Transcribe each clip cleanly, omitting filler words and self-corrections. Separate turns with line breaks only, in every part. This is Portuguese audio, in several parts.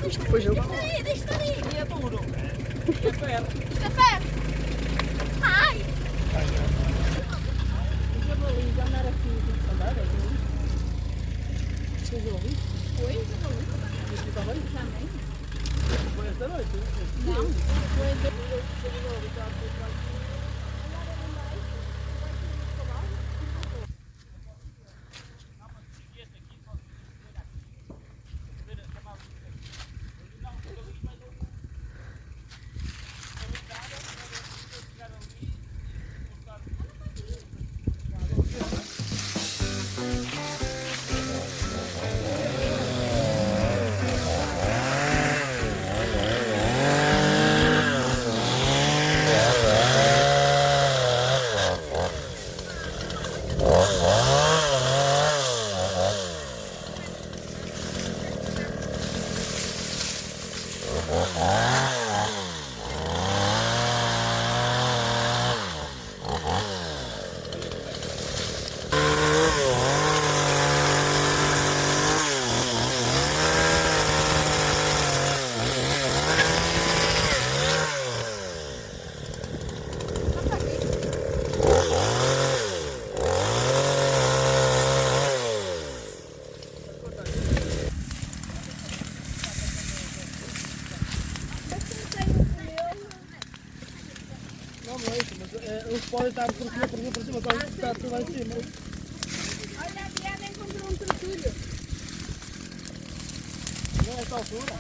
Isto depois eu...
Deixa ali.
É duro. É ferro.
É ferro. Ai!
O javali de andar assim, andar é bom. O javali?
Foi, javali.
Este estava aí?
Também.
Foi esta noite?
Não. Foi de...
Não é isso, mas eles podem estar por cima, está tudo lá em cima.
Olha, a Diana encontrou um trotulho.
Não é esta altura?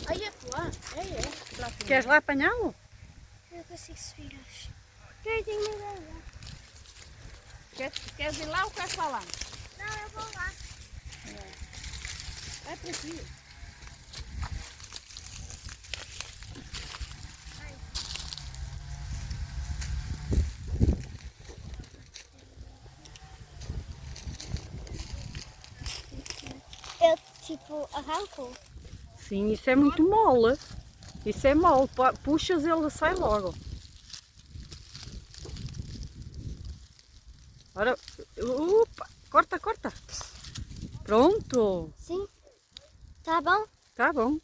Aí é lá.
Queres lá apanhá-lo?
Eu não consigo subir hoje. Eu tenho medo de andar.
Queres ir lá ou queres falar?
Não, eu vou lá.
É para ti.
Eu, tipo, arranco.
Sim, isso é muito mole. Isso é mole. Puxas, ele sai logo. Ora, opa, corta, corta. Pronto.
Sim. Tá bom?
Tá bom.